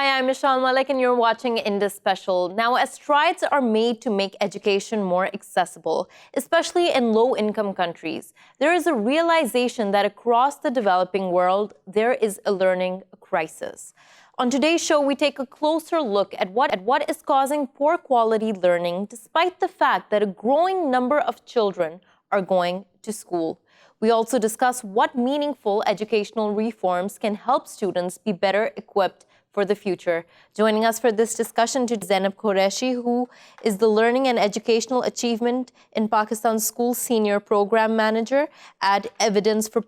Hi, I'm Meshal Malik and you're watching Indus Special. Now, as strides are made to make education more accessible, especially in low-income countries, there is a realization that across the developing world, there is a learning crisis. On today's show, we take a closer look at what is causing poor quality learning, despite the fact that a growing number of children are going to school. We also discuss what meaningful educational reforms can help students be better equipped for the future. Joining us for this discussion to Zainab Qureshi, who is the Learning and Educational Achievement in Pakistan School Senior Program Manager at Evidence for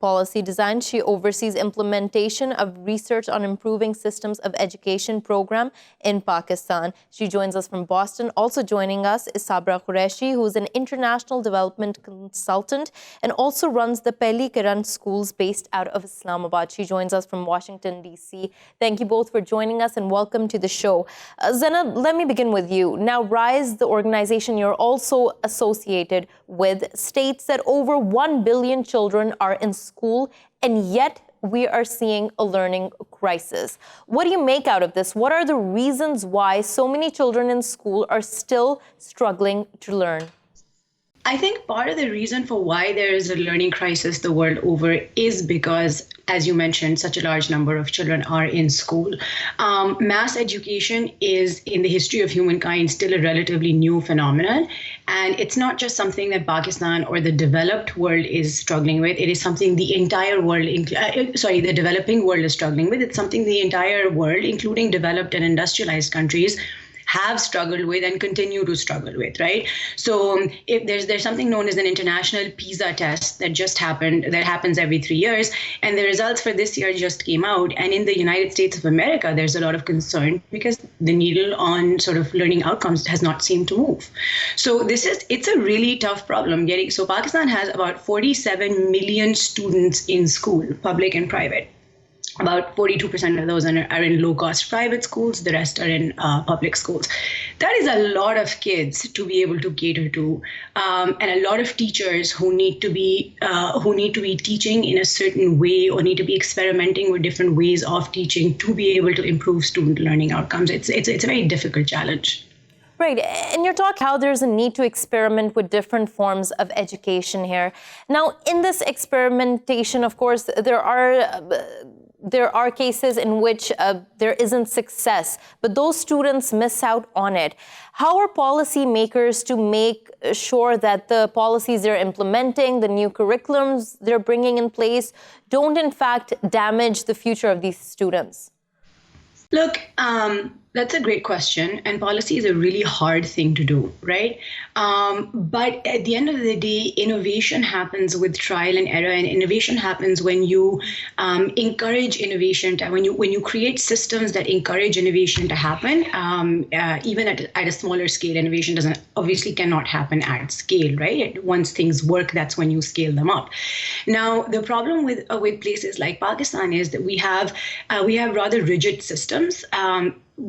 Policy Design. She oversees implementation of research on improving systems of education program in Pakistan. She joins us from Boston. Also joining us is Sabira Qureshi, who is an international development consultant and also runs the Pehli Kiran schools based out of Islamabad. She joins us from Washington, D.C. Thank you both for joining us and welcome to the show. Zainab, let me begin with you. Now, RISE, the organization you're also associated with, states that over 1 billion children are in school, and yet we are seeing a learning crisis. What do you make out of this? What are the reasons why so many children in school are still struggling to learn? I think part of the reason for why there is a learning crisis the world over is because, as you mentioned, such a large number of children are in school. Mass education is, in the history of humankind, still a relatively new phenomenon. And it's not just something that Pakistan or the developed world is struggling with. It is something the entire world, the developing world is struggling with. It's something the entire world, including developed and industrialized countries, have struggled with and continue to struggle with, right? So if there's something known as an international PISA test that just happened, that happens every 3 years, and the results for this year just came out. And in the United States of America, there's a lot of concern because the needle on sort of learning outcomes has not seemed to move. So it's a really tough problem. So Pakistan has about 47 million students in school, public and private. About 42% of those are in low-cost private schools. The rest are in public schools. That is a lot of kids to be able to cater to, and a lot of teachers who need to be teaching in a certain way or need to be experimenting with different ways of teaching to be able to improve student learning outcomes. It's a very difficult challenge. Right. And you're talking how there's a need to experiment with different forms of education here. Now, in this experimentation, of course, there are cases in which there isn't success, but those students miss out on it. How are policymakers to make sure that the policies they're implementing, the new curriculums they're bringing in place, don't in fact damage the future of these students? Look, that's a great question. And policy is a really hard thing to do, right? But at the end of the day, innovation happens with trial and error, and innovation happens when you encourage innovation, when you create systems that encourage innovation to happen. Even at a smaller scale, innovation cannot happen at scale, right? Once things work, that's when you scale them up. Now, the problem with places like Pakistan is that we have rather rigid systems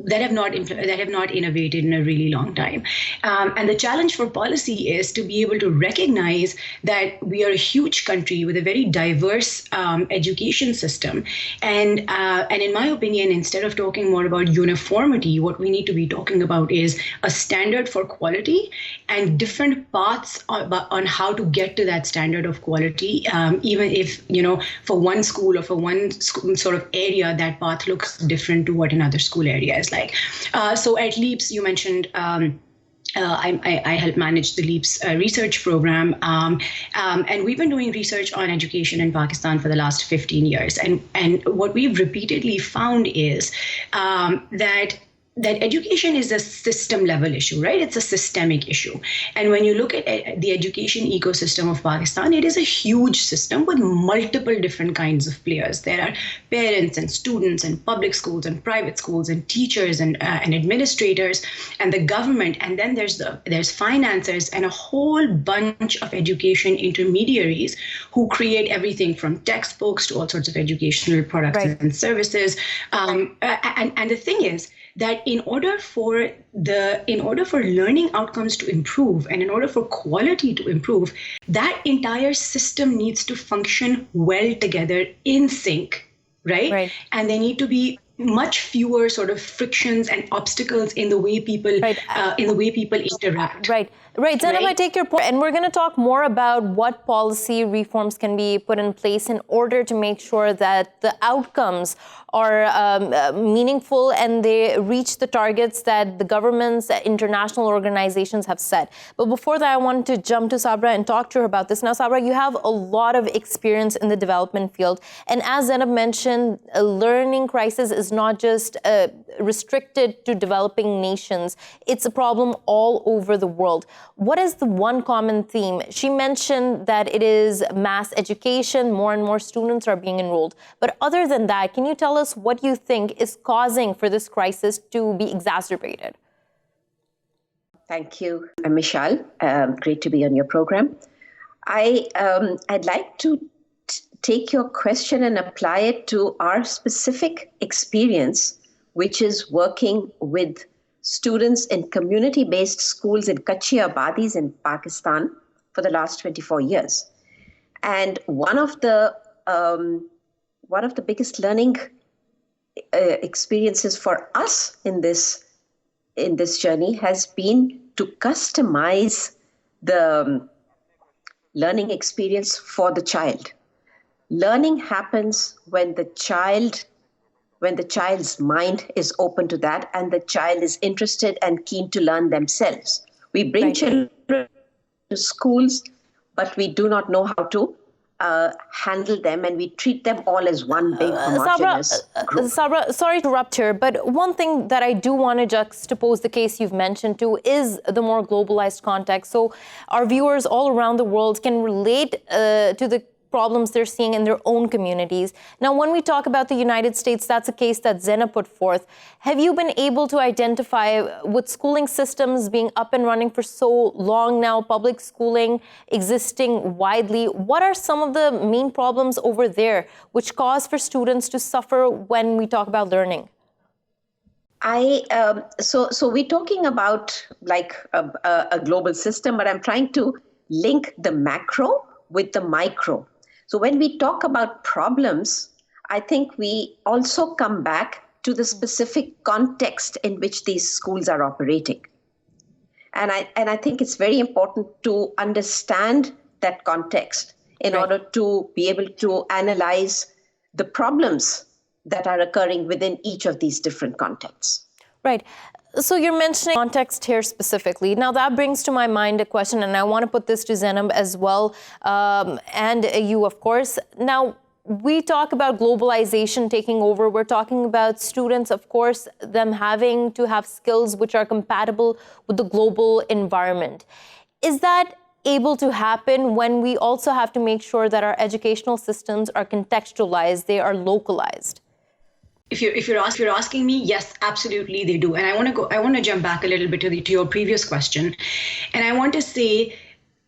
that have not innovated in a really long time. And the challenge for policy is to be able to recognize that we are a huge country with a very diverse education system. And in my opinion, instead of talking more about uniformity, what we need to be talking about is a standard for quality and different paths on how to get to that standard of quality, even if, for one school or for one sort of area, that path looks different to what another school area is like. So at LEAPS, you mentioned, I help manage the LEAPS research program, and we've been doing research on education in Pakistan for the last 15 years. And what we've repeatedly found is that education is a system level issue, right? It's a systemic issue. And when you look at the education ecosystem of Pakistan, it is a huge system with multiple different kinds of players. There are parents and students and public schools and private schools and teachers and administrators and the government. And then there's financiers and a whole bunch of education intermediaries who create everything from textbooks to all sorts of educational products and services. And the thing is that in order for learning outcomes to improve and in order for quality to improve, that entire system needs to function well together in sync, right? And they need to be much fewer sort of frictions and obstacles in the way people interact. Right. Zainab, I take your point. And we're going to talk more about what policy reforms can be put in place in order to make sure that the outcomes are meaningful and they reach the targets that the governments, international organizations have set. But before that, I wanted to jump to Sabira and talk to her about this. Now, Sabira, you have a lot of experience in the development field. And as Zainab mentioned, a learning crisis is not just restricted to developing nations. It's a problem all over the world. What is the one common theme? She mentioned that it is mass education, more and more students are being enrolled. But other than that, can you tell us what you think is causing for this crisis to be exacerbated? Thank you, Meshal. Great to be on your program. I'd like to take your question and apply it to our specific experience, which is working with students in community-based schools in Kachhi Abadis in Pakistan for the last 24 years. And one of the biggest learning experiences for us in this journey has been to customize the learning experience for the child. Learning happens when the child's mind is open to that and the child is interested and keen to learn themselves. We bring children to schools, but we do not know how to handle them, and we treat them all as one big homogeneous group. Sabira, sorry to interrupt here, but one thing that I do want to juxtapose the case you've mentioned to is the more globalized context. So our viewers all around the world can relate to the problems they're seeing in their own communities. Now, when we talk about the United States, that's a case that Zainab put forth. Have you been able to identify, with schooling systems being up and running for so long now, public schooling existing widely, what are some of the main problems over there which cause for students to suffer when we talk about learning? So we're talking about like a global system, but I'm trying to link the macro with the micro. So when we talk about problems, I think we also come back to the specific context in which these schools are operating. And I think it's very important to understand that context in order to be able to analyze the problems that are occurring within each of these different contexts. Right. So you're mentioning context here specifically. Now that brings to my mind a question, and I want to put this to Zainab as well, and you, of course. Now, we talk about globalization taking over. We're talking about students, of course, them having to have skills which are compatible with the global environment. Is that able to happen when we also have to make sure that our educational systems are contextualized, they are localized? If you're asking me, yes, absolutely they do. And I want to jump back a little bit to your previous question. And I want to say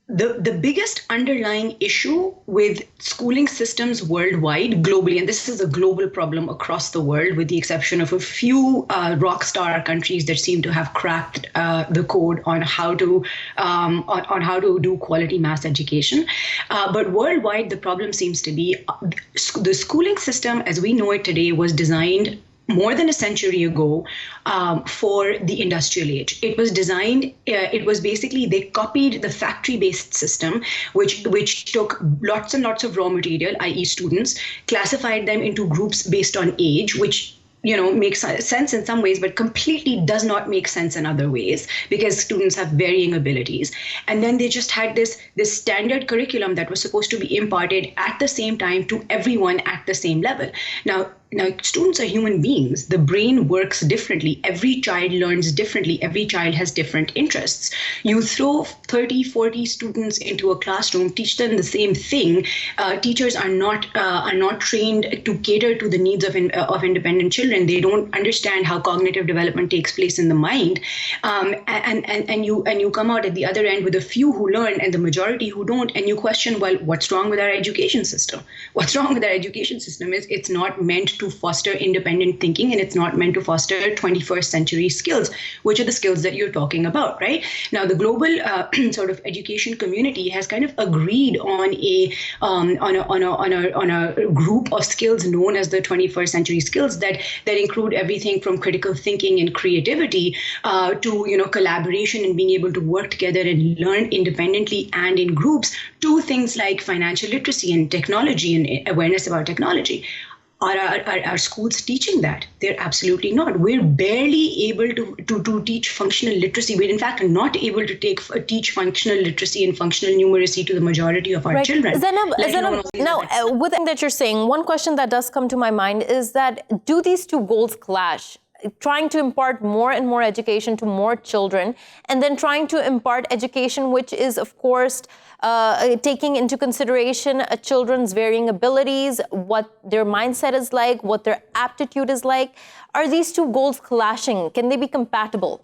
the biggest underlying issue with schooling systems worldwide, globally, and this is a global problem across the world, with the exception of a few rock star countries that seem to have cracked the code on how to do quality mass education. But worldwide, the problem seems to be the schooling system as we know it today was designed more than a century ago for the industrial age. It was designed, it was basically, they copied the factory-based system, which took lots and lots of raw material, i.e. students, classified them into groups based on age, which makes sense in some ways, but completely does not make sense in other ways because students have varying abilities. And then they just had this standard curriculum that was supposed to be imparted at the same time to everyone at the same level. Now, students are human beings. The brain works differently. Every child learns differently. Every child has different interests. You throw 30, 40 students into a classroom, teach them the same thing. Teachers are not trained to cater to the needs of independent children. They don't understand how cognitive development takes place in the mind. And you come out at the other end with a few who learn and the majority who don't. And you question, well, what's wrong with our education system? What's wrong with our education system is it's not meant to to foster independent thinking, and it's not meant to foster 21st century skills, which are the skills that you're talking about, right? Now, the global sort of education community has kind of agreed on a group of skills known as the 21st century skills that include everything from critical thinking and creativity to collaboration and being able to work together and learn independently and in groups, to things like financial literacy and technology and awareness about technology. Are schools teaching that? They're absolutely not. We're barely able to teach functional literacy. We're in fact not able to teach functional literacy and functional numeracy to the majority of our children. Zainab, now, with everything that you're saying, one question that does come to my mind is that, do these two goals clash? Trying to impart more and more education to more children, and then trying to impart education which is, of course, taking into consideration children's varying abilities, what their mindset is like, what their aptitude is like. Are these two goals clashing? Can they be compatible?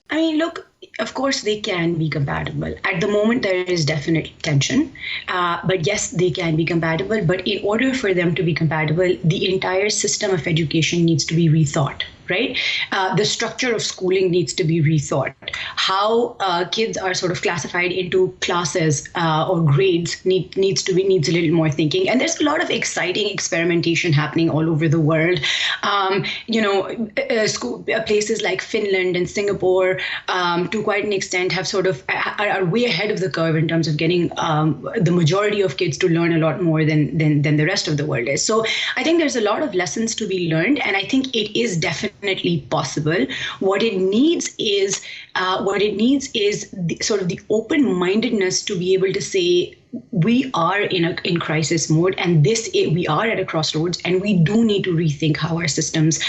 I mean, look, of course they can be compatible. At the moment, there is definite tension. But yes, they can be compatible. But in order for them to be compatible, the entire system of education needs to be rethought, right? The structure of schooling needs to be rethought. How kids are sort of classified into classes or grades needs a little more thinking. And there's a lot of exciting experimentation happening all over the world. Places like Finland and Singapore, to quite an extent, have sort of are way ahead of the curve in terms of getting the majority of kids to learn a lot more than the rest of the world is. So I think there's a lot of lessons to be learned, and I think it is definitely possible. What it needs is sort of the open-mindedness to be able to say, we are in crisis mode, and we are at a crossroads, and we do need to rethink how our systems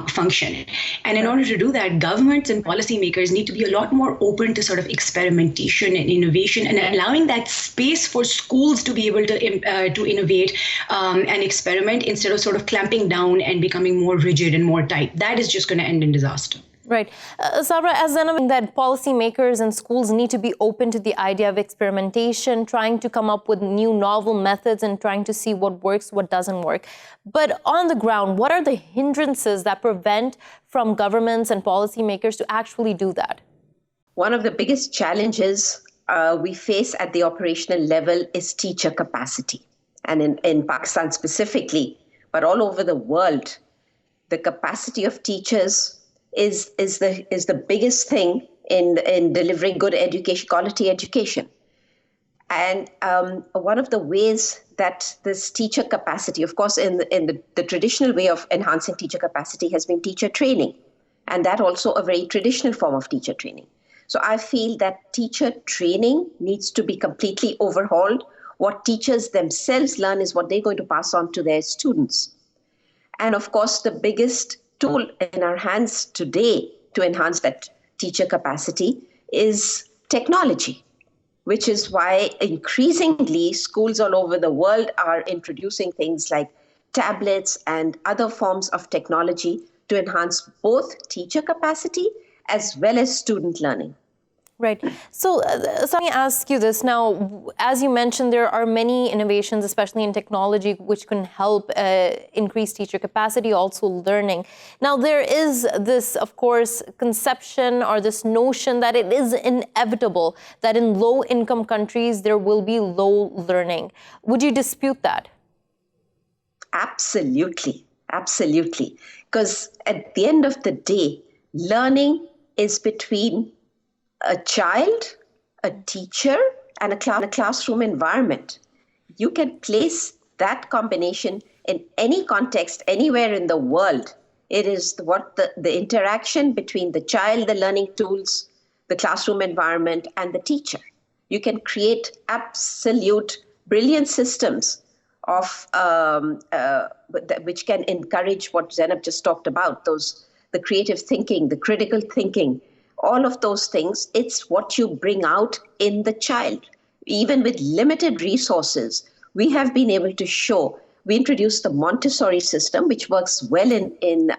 function. And in order to do that, governments and policymakers need to be a lot more open to sort of experimentation and innovation, and allowing that space for schools to be able to innovate and experiment, instead of sort of clamping down and becoming more rigid and more tight. That is just going to end in disaster. Right. Sabira, as Zainab, that policymakers and schools need to be open to the idea of experimentation, trying to come up with new novel methods and trying to see what works, what doesn't work. But on the ground, what are the hindrances that prevent from governments and policymakers to actually do that? One of the biggest challenges we face at the operational level is teacher capacity. And in Pakistan specifically, but all over the world, the capacity of teachers is the biggest thing in delivering good education, quality education. And one of the ways that this teacher capacity, of course, in the traditional way of enhancing teacher capacity has been teacher training. And that also a very traditional form of teacher training. So I feel that teacher training needs to be completely overhauled. What teachers themselves learn is what they're going to pass on to their students. And of course, the biggest tool in our hands today to enhance that teacher capacity is technology, which is why increasingly schools all over the world are introducing things like tablets and other forms of technology to enhance both teacher capacity as well as student learning. Right. So let me ask you this. Now, as you mentioned, there are many innovations, especially in technology, which can help increase teacher capacity, also learning. Now, there is this, of course, conception or this notion that it is inevitable that in low-income countries, there will be low learning. Would you dispute that? Absolutely. Absolutely. Because at the end of the day, learning is between a child, a teacher, and a classroom environment. You can place that combination in any context, anywhere in the world. It is the interaction between the child, the learning tools, the classroom environment, and the teacher. You can create absolute brilliant systems of which can encourage what Zainab just talked about, the creative thinking, the critical thinking, all of those things. It's what you bring out in the child. Even with limited resources, we have been able to show. We introduced the Montessori system, which works well in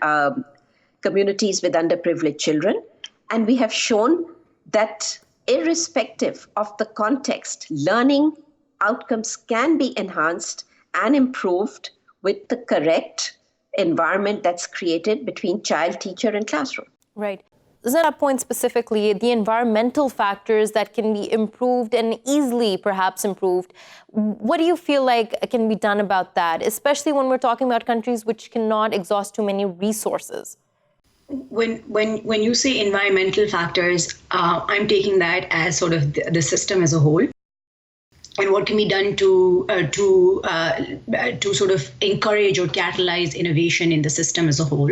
communities with underprivileged children. And we have shown that irrespective of the context, learning outcomes can be enhanced and improved with the correct environment that's created between child, teacher, and classroom. Right. Zainab point specifically, the environmental factors that can be improved and easily perhaps improved. What do you feel like can be done about that, especially when we're talking about countries which cannot exhaust too many resources? When you say environmental factors, I'm taking that as sort of the system as a whole, and what can be done to sort of encourage or catalyze innovation in the system as a whole.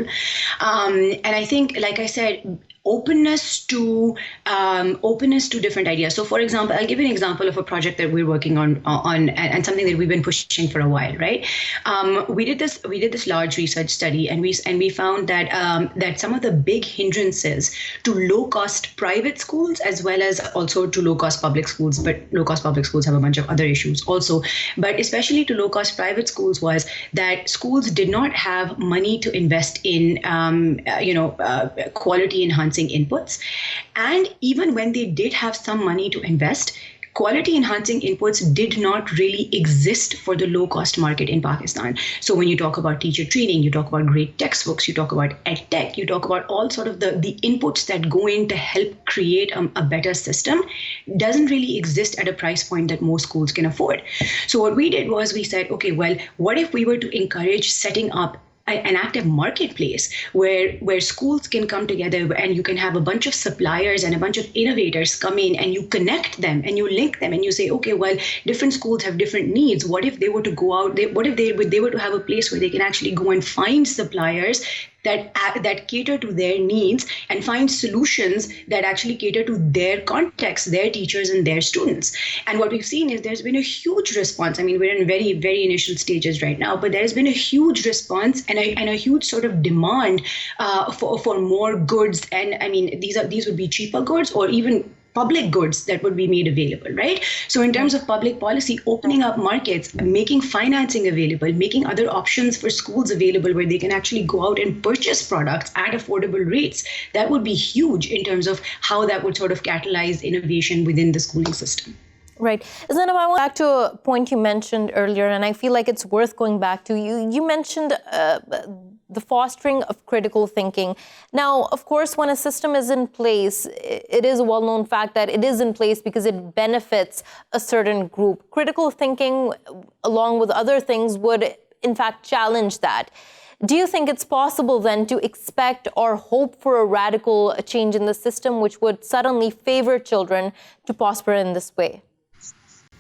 And I think, like I said, openness to different ideas. So, for example, I'll give you an example of a project that we're working on and something that we've been pushing for a while. Right? We did this large research study, and we found that that some of the big hindrances to low-cost private schools as well as also to low-cost public schools, but low-cost public schools have a bunch of other issues also, but especially to low-cost private schools, was that schools did not have money to invest in quality enhancing inputs. And even when they did have some money to invest, quality enhancing inputs did not really exist for the low cost market in Pakistan. So when you talk about teacher training, you talk about great textbooks, you talk about ed tech, you talk about all sort of the inputs that go in to help create a better system, doesn't really exist at a price point that most schools can afford. So what we did was we said, okay, well, what if we were to encourage setting up an active marketplace where schools can come together and you can have a bunch of suppliers and a bunch of innovators come in and you connect them and you link them and you say, okay, well, different schools have different needs. What if they were to go out? What if they were to have a place where they can actually go and find suppliers that cater to their needs and find solutions that actually cater to their context, their teachers and their students. And what we've seen is there's been a huge response. I mean, we're in very, very initial stages right now, but there's been a huge response and a huge sort of demand for more goods. And I mean, these would be cheaper goods or even public goods that would be made available, right? So in terms of public policy, opening up markets, making financing available, making other options for schools available where they can actually go out and purchase products at affordable rates, that would be huge in terms of how that would sort of catalyze innovation within the schooling system. Right. Zainab, I want back to a point you mentioned earlier, and I feel like it's worth going back to. You mentioned the fostering of critical thinking. Now, of course, when a system is in place, it is a well-known fact that it is in place because it benefits a certain group. Critical thinking, along with other things, would in fact challenge that. Do you think it's possible then to expect or hope for a radical change in the system which would suddenly favor children to prosper in this way?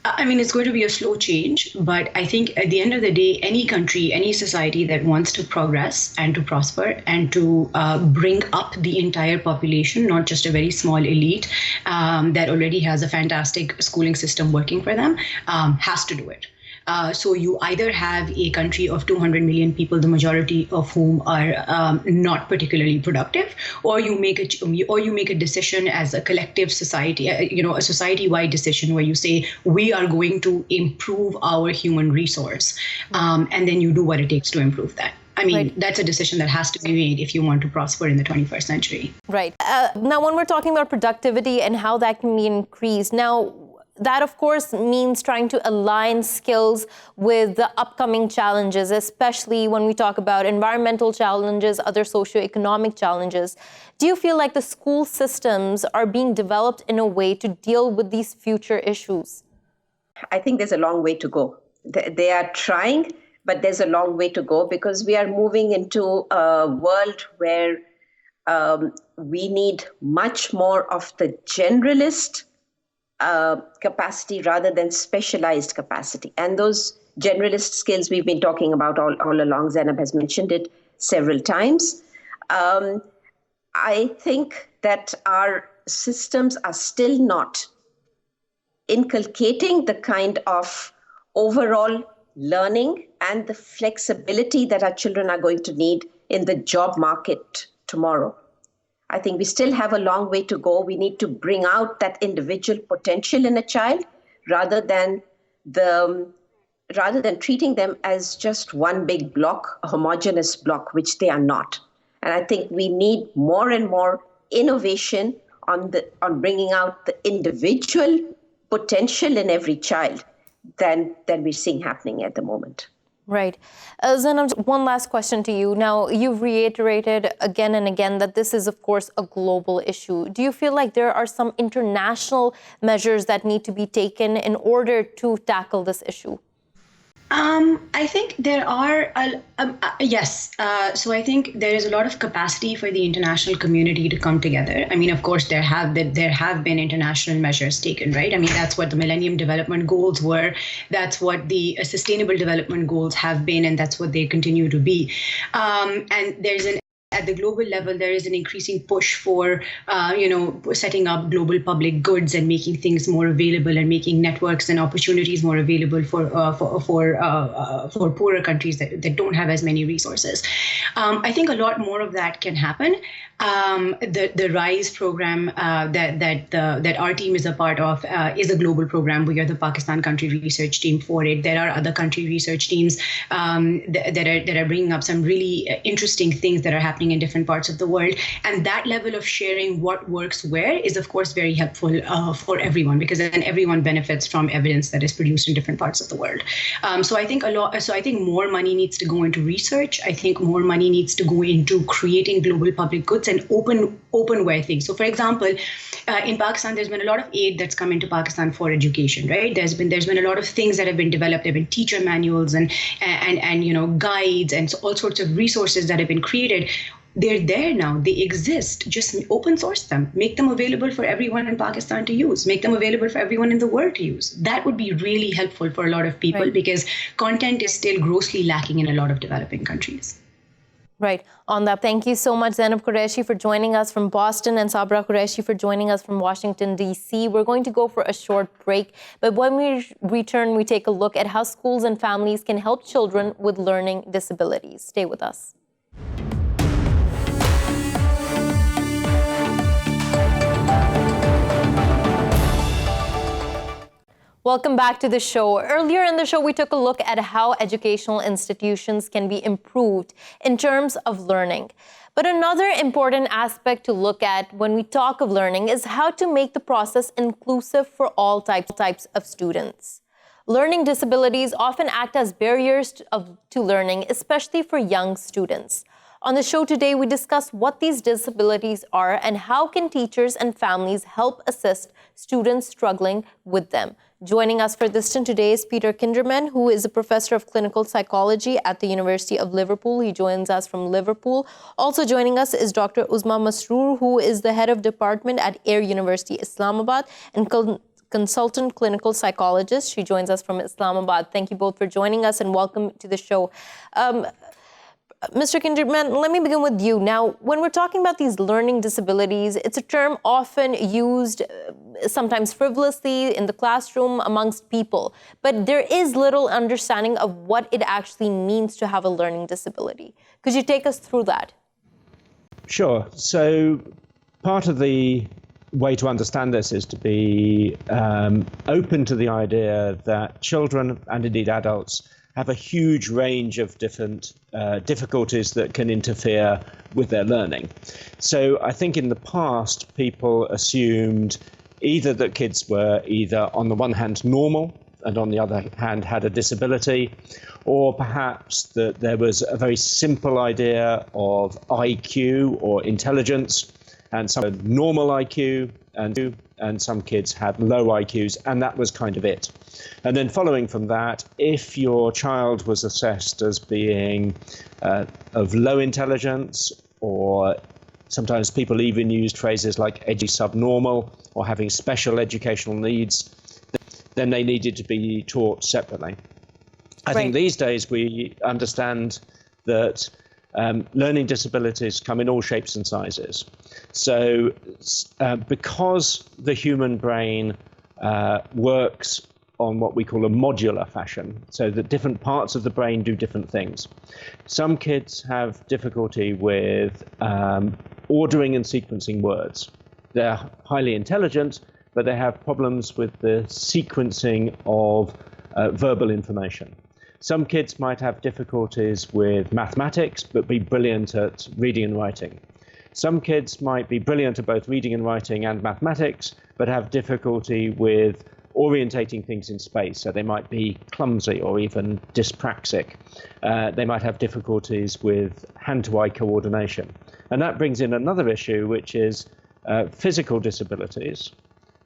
I mean, it's going to be a slow change, but I think at the end of the day, any country, any society that wants to progress and to prosper and to bring up the entire population, not just a very small elite that already has a fantastic schooling system working for them, has to do it. So you either have a country of 200 million people, the majority of whom are not particularly productive, or you make a decision as a collective society, a society-wide decision where you say we are going to improve our human resource, and then you do what it takes to improve that. I mean, right. That's a decision that has to be made if you want to prosper in the 21st century. Right. Now, when we're talking about productivity and how that can be increased, now, that, of course, means trying to align skills with the upcoming challenges, especially when we talk about environmental challenges, other socioeconomic challenges. Do you feel like the school systems are being developed in a way to deal with these future issues? I think there's a long way to go. They are trying, but there's a long way to go because we are moving into a world where we need much more of the generalist capacity rather than specialized capacity. And those generalist skills we've been talking about all along, Zainab has mentioned it several times. I think that our systems are still not inculcating the kind of overall learning and the flexibility that our children are going to need in the job market tomorrow. I think we still have a long way to go. We need to bring out that individual potential in a child rather than treating them as just one big block, a homogeneous block, which they are not. And I think we need more and more innovation on bringing out the individual potential in every child than we're seeing happening at the moment. Right. Zainab, one last question to you. Now, you've reiterated again and again that this is, of course, a global issue. Do you feel like there are some international measures that need to be taken in order to tackle this issue? I think there are, yes. So I think there is a lot of capacity for the international community to come together. I mean, of course, there have been international measures taken, right? I mean, that's what the Millennium Development Goals were. That's what the Sustainable Development Goals have been, and that's what they continue to be. And at the global level, there is an increasing push for, setting up global public goods and making things more available and making networks and opportunities more available for poorer countries that don't have as many resources. I think a lot more of that can happen. The RISE program that our team is a part of is a global program. We are the Pakistan country research team for it. There are other country research teams that are bringing up some really interesting things that are happening in different parts of the world. And that level of sharing what works where is, of course, very helpful for everyone, because then everyone benefits from evidence that is produced in different parts of the world. So I think more money needs to go into research. I think more money needs to go into creating global public goods and open-ware things. So, for example, in Pakistan, there's been a lot of aid that's come into Pakistan for education, right? There's been a lot of things that have been developed. There have been teacher manuals and guides and all sorts of resources that have been created. They're there now. They exist. Just open source them. Make them available for everyone in Pakistan to use. Make them available for everyone in the world to use. That would be really helpful for a lot of people, because content is still grossly lacking in a lot of developing countries. Right. On that, thank you so much, Zainab Qureshi, for joining us from Boston, and Sabira Qureshi for joining us from Washington, D.C. We're going to go for a short break, but when we return, we take a look at how schools and families can help children with learning disabilities. Stay with us. Welcome back to the show. Earlier in the show, we took a look at how educational institutions can be improved in terms of learning. But another important aspect to look at when we talk of learning is how to make the process inclusive for all types of students. Learning disabilities often act as barriers to learning, especially for young students. On the show today, we discuss what these disabilities are and how can teachers and families help assist students struggling with them. Joining us for this today is Peter Kinderman, who is a professor of clinical psychology at the University of Liverpool. He joins us from Liverpool. Also joining us is Dr. Uzma Masroor, who is the head of department at Air University, Islamabad, and consultant clinical psychologist. She joins us from Islamabad. Thank you both for joining us and welcome to the show. Mr. Kinderman, let me begin with you. Now, when we're talking about these learning disabilities, it's a term often used sometimes frivolously in the classroom amongst people, but there is little understanding of what it actually means to have a learning disability. Could you take us through that? Sure. So part of the way to understand this is to be open to the idea that children and indeed adults have a huge range of different difficulties that can interfere with their learning. So I think in the past, people assumed either that kids were either on the one hand normal and on the other hand had a disability, or perhaps that there was a very simple idea of IQ or intelligence, and some had normal IQ and some kids had low IQs, and that was kind of it. And then following from that, if your child was assessed as being of low intelligence, or sometimes people even used phrases like edgy subnormal or having special educational needs, then they needed to be taught separately. I think these days we understand that learning disabilities come in all shapes and sizes. So because the human brain works on what we call a modular fashion, so that different parts of the brain do different things. Some kids have difficulty with ordering and sequencing words. They're highly intelligent, but they have problems with the sequencing of verbal information. Some kids might have difficulties with mathematics, but be brilliant at reading and writing. Some kids might be brilliant at both reading and writing and mathematics, but have difficulty with orientating things in space. So they might be clumsy or even dyspraxic. They might have difficulties with hand-to-eye coordination. And that brings in another issue, which is physical disabilities.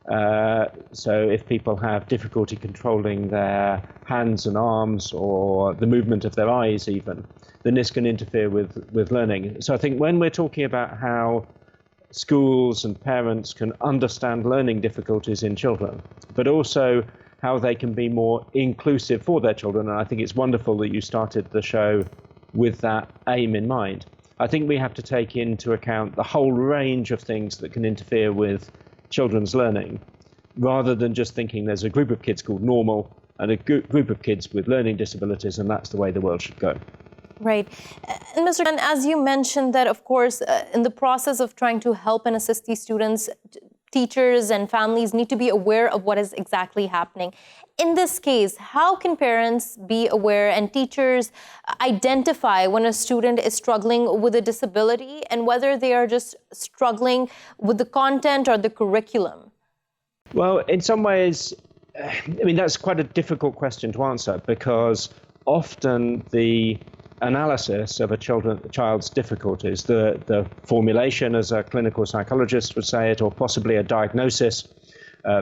So if people have difficulty controlling their hands and arms or the movement of their eyes even, then this can interfere with learning. So I think when we're talking about how schools and parents can understand learning difficulties in children, but also how they can be more inclusive for their children, and I think it's wonderful that you started the show with that aim in mind. I think we have to take into account the whole range of things that can interfere with children's learning, rather than just thinking there's a group of kids called normal and a group of kids with learning disabilities, and that's the way the world should go. Right. And Mr. Khan, as you mentioned that, of course, in the process of trying to help and assist these students, teachers and families need to be aware of what is exactly happening. In this case, how can parents be aware and teachers identify when a student is struggling with a disability and whether they are just struggling with the content or the curriculum? Well, in some ways, I mean, that's quite a difficult question to answer, because often the analysis of a child's difficulties, the formulation, as a clinical psychologist would say it, or possibly a diagnosis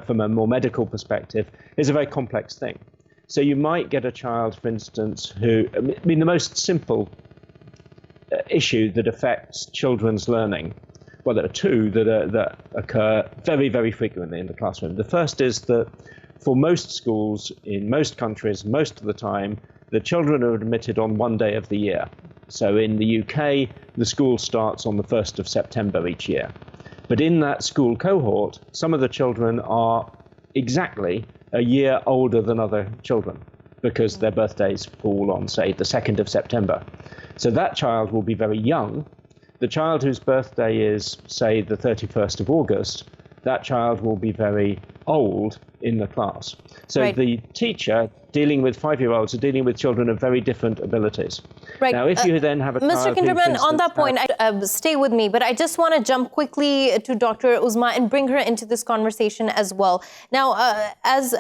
from a more medical perspective, is a very complex thing. So you might get a child, for instance, who, I mean, the most simple issue that affects children's learning, well, there are two that occur very, very frequently in the classroom. The first is that for most schools in most countries, most of the time, the children are admitted on one day of the year. So in the UK, the school starts on the 1st of September each year. But in that school cohort, some of the children are exactly a year older than other children because their birthdays fall on, say, the 2nd of September. So that child will be very young. The child whose birthday is, say, the 31st of August, that child will be very old in the class. So right. The teacher dealing with 5-year-olds are dealing with children of very different abilities. Right. Now, if you then have a Mr. child Kinderman, on that point, stay with me, but I just want to jump quickly to Dr. Uzma and bring her into this conversation as well. Now, as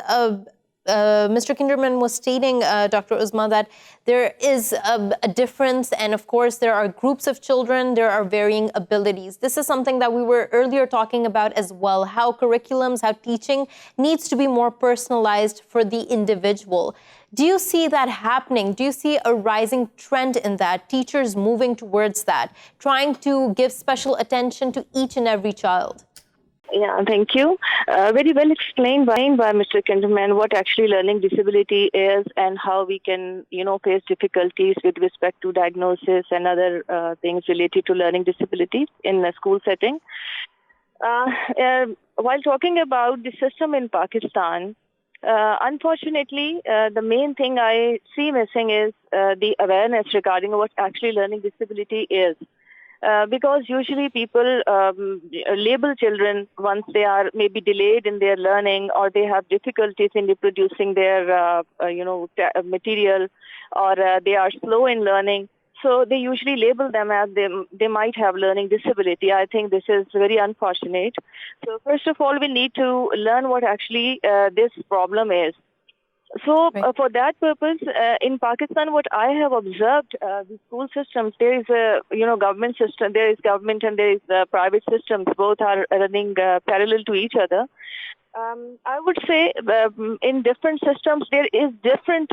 Mr. Kinderman was stating, Dr. Uzma, that there is a difference, and of course there are groups of children, there are varying abilities. This is something that we were earlier talking about as well, how curriculums, how teaching needs to be more personalized for the individual. Do you see that happening? Do you see a rising trend in that, teachers moving towards that, trying to give special attention to each and every child? Yeah, thank you. Very well explained by Mr. Kinderman what actually learning disability is and how we can, face difficulties with respect to diagnosis and other things related to learning disabilities in a school setting. While talking about the system in Pakistan, unfortunately, the main thing I see missing is the awareness regarding what actually learning disability is. Because usually people label children once they are maybe delayed in their learning or they have difficulties in reproducing their, material, or they are slow in learning. So they usually label them as they might have learning disability. I think this is very unfortunate. So first of all, we need to learn what actually this problem is. So for that purpose, in Pakistan, what I have observed, the school systems, there is a government system, there is government and there is private systems. Both are running parallel to each other. I would say in different systems there is different,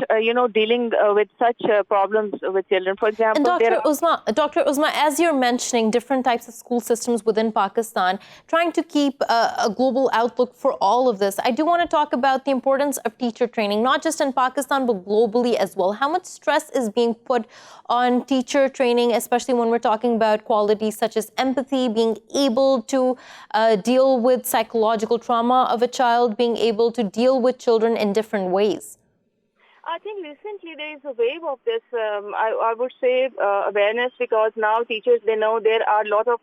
dealing with such problems with children. For example, and Dr. Uzma, as you're mentioning different types of school systems within Pakistan, trying to keep a global outlook for all of this, I do want to talk about the importance of teacher training, not just in Pakistan, but globally as well. How much stress is being put on teacher training, especially when we're talking about qualities such as empathy, being able to deal with psychological trauma of a child, being able to deal with children in different ways? I think recently there is a wave of this, I would say, awareness, because now teachers, they know there are a lot of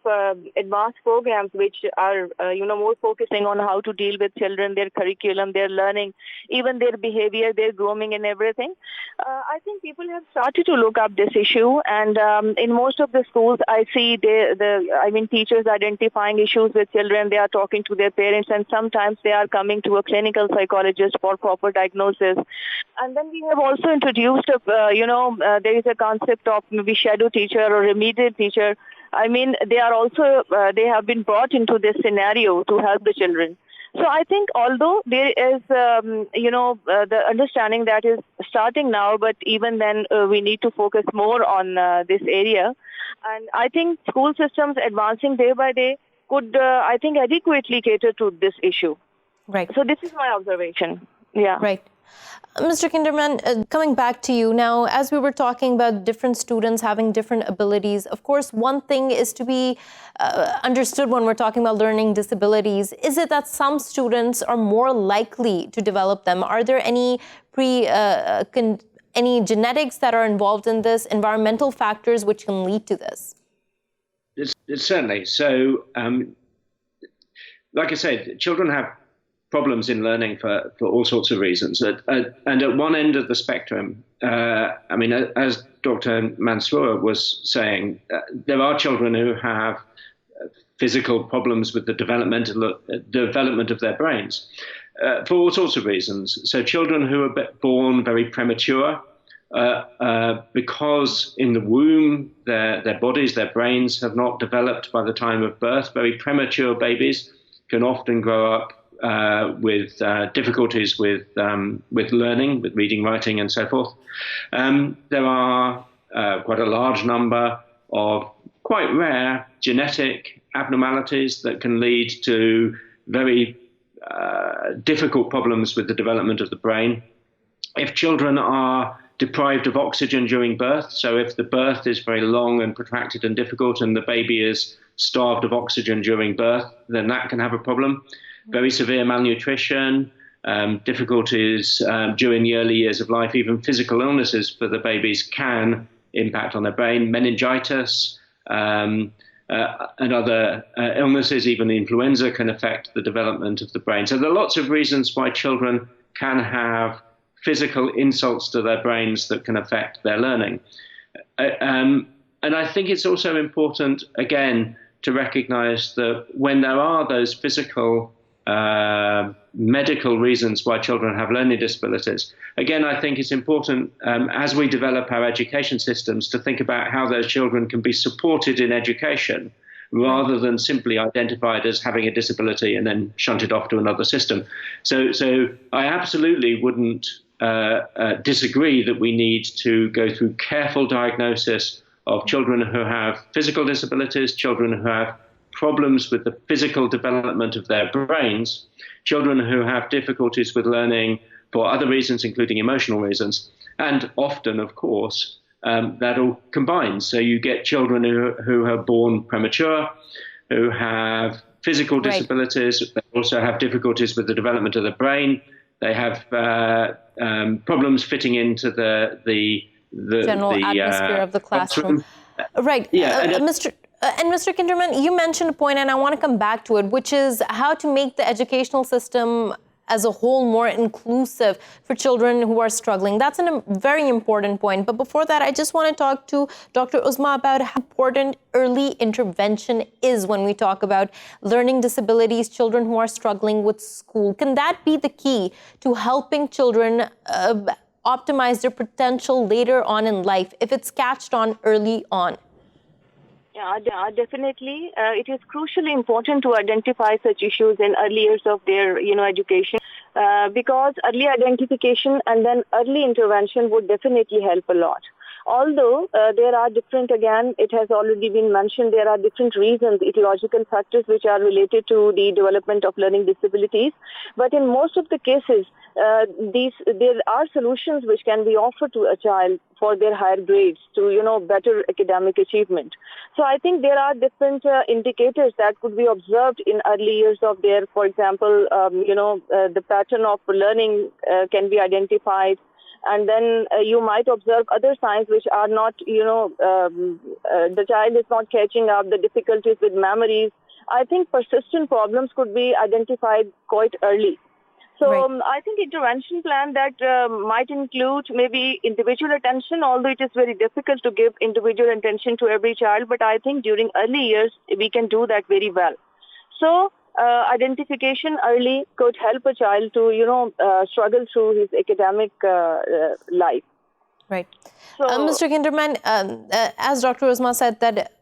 advanced programs which are, more focusing on how to deal with children, their curriculum, their learning, even their behavior, their grooming and everything. I think people have started to look up this issue, and in most of the schools, I see teachers identifying issues with children. They are talking to their parents, and sometimes they are coming to a clinical psychologist for proper diagnosis. And then we have also introduced, there is a concept of maybe shadow teacher or remedial teacher. I mean, they are also, they have been brought into this scenario to help the children. So I think although there is, the understanding that is starting now, but even then we need to focus more on this area. And I think school systems advancing day by day could, adequately cater to this issue. Right. So this is my observation. Yeah. Right. Mr. Kinderman, coming back to you now, as we were talking about different students having different abilities, of course, one thing is to be understood when we're talking about learning disabilities. Is it that some students are more likely to develop them? Are there any any genetics that are involved in this, environmental factors which can lead to this? It's certainly. So, like I said, children have problems in learning for all sorts of reasons. And at one end of the spectrum, as Dr. Masroor was saying, there are children who have physical problems with the development of their brains for all sorts of reasons. So children who are born very premature, because in the womb, their bodies, their brains have not developed by the time of birth. Very premature babies can often grow up with difficulties with learning, with reading, writing, and so forth. There are quite a large number of quite rare genetic abnormalities that can lead to very difficult problems with the development of the brain. If children are deprived of oxygen during birth, so if the birth is very long and protracted and difficult and the baby is starved of oxygen during birth, then that can have a problem. Very severe malnutrition, difficulties during the early years of life, even physical illnesses for the babies can impact on their brain. Meningitis and other illnesses, even influenza, can affect the development of the brain. So there are lots of reasons why children can have physical insults to their brains that can affect their learning. And I think it's also important, again, to recognize that when there are those physical medical reasons why children have learning disabilities. Again, I think it's important as we develop our education systems to think about how those children can be supported in education rather than simply identified as having a disability and then shunted off to another system. So I absolutely wouldn't disagree that we need to go through careful diagnosis of children who have physical disabilities, children who have problems with the physical development of their brains, children who have difficulties with learning for other reasons, including emotional reasons, and often, of course, that all combines. So you get children who are born premature, who have physical disabilities, they also have difficulties with the development of the brain, they have problems fitting into the general atmosphere of the classroom. Right. Yeah, Mr. Kinderman, you mentioned a point, and I want to come back to it, which is how to make the educational system as a whole more inclusive for children who are struggling. That's a very important point. But before that, I just want to talk to Dr. Uzma about how important early intervention is when we talk about learning disabilities, children who are struggling with school. Can that be the key to helping children optimize their potential later on in life if it's catched on early on? Yeah, definitely. It is crucially important to identify such issues in early years of their, education, because early identification and then early intervention would definitely help a lot. Although there are different, again, it has already been mentioned, there are different reasons, etiological factors which are related to the development of learning disabilities. But in most of the cases, there are solutions which can be offered to a child for their higher grades to, better academic achievement. So I think there are different indicators that could be observed in early years of their, for example, the pattern of learning can be identified. And then you might observe other signs which are not, the child is not catching up, the difficulties with memories. I think persistent problems could be identified quite early. So Right. I think intervention plan that might include maybe individual attention, although it is very difficult to give individual attention to every child. But I think during early years, we can do that very well. So identification early could help a child to, struggle through his academic life. Right. So, Mr. Kinderman, as Dr. Uzma said, that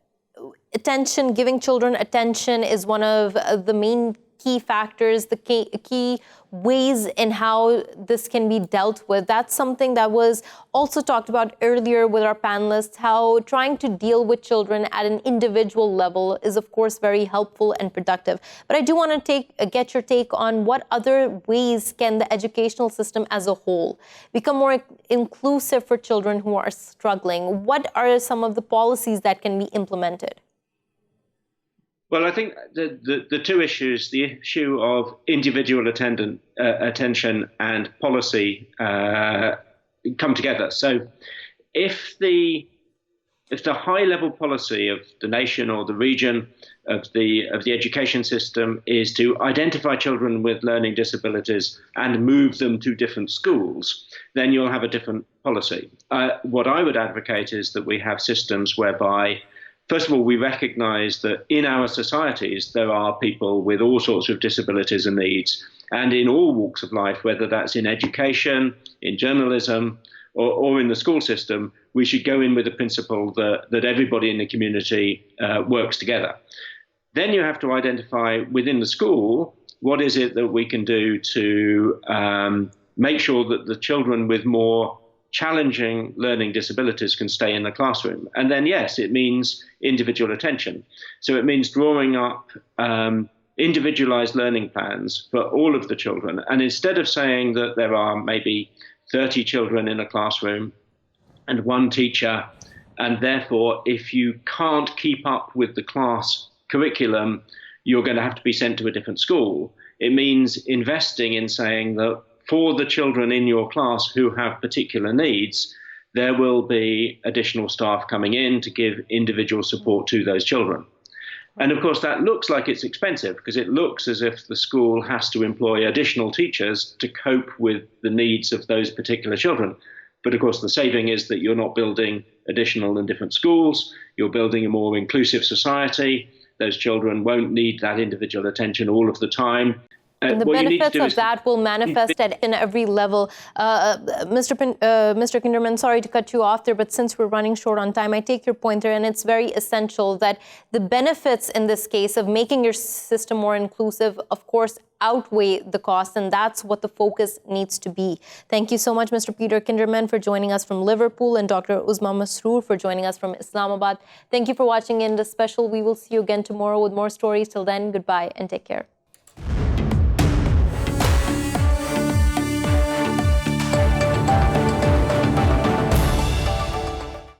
attention, giving children attention is one of the main key factors, the key ways in how this can be dealt with. That's something that was also talked about earlier with our panelists, how trying to deal with children at an individual level is, of course, very helpful and productive. But I do want to get your take on what other ways can the educational system as a whole become more inclusive for children who are struggling? What are some of the policies that can be implemented? Well, I think the two issues, the issue of individual attention and policy come together. So if the high level policy of the nation or the region of the education system is to identify children with learning disabilities and move them to different schools, then you'll have a different policy. What I would advocate is that we have systems whereby, first of all, we recognize that in our societies, there are people with all sorts of disabilities and needs, and in all walks of life, whether that's in education, in journalism, or in the school system, we should go in with the principle that everybody in the community works together. Then you have to identify within the school, what is it that we can do to make sure that the children with more challenging learning disabilities can stay in the classroom. And then, yes, it means individual attention. So it means drawing up individualized learning plans for all of the children. And instead of saying that there are maybe 30 children in a classroom and one teacher, and therefore if you can't keep up with the class curriculum, you're going to have to be sent to a different school. It means investing in saying that for the children in your class who have particular needs, there will be additional staff coming in to give individual support to those children. And of course, that looks like it's expensive because it looks as if the school has to employ additional teachers to cope with the needs of those particular children. But of course, the saving is that you're not building additional and different schools. You're building a more inclusive society. Those children won't need that individual attention all of the time. And the benefits of that will manifest at every level. Mr. Kinderman, sorry to cut you off there, but since we're running short on time, I take your point there, and it's very essential that the benefits in this case of making your system more inclusive, of course, outweigh the cost, and that's what the focus needs to be. Thank you so much, Mr. Peter Kinderman, for joining us from Liverpool, and Dr. Uzma Masroor for joining us from Islamabad. Thank you for watching Indus Special. We will see you again tomorrow with more stories. Till then, goodbye and take care.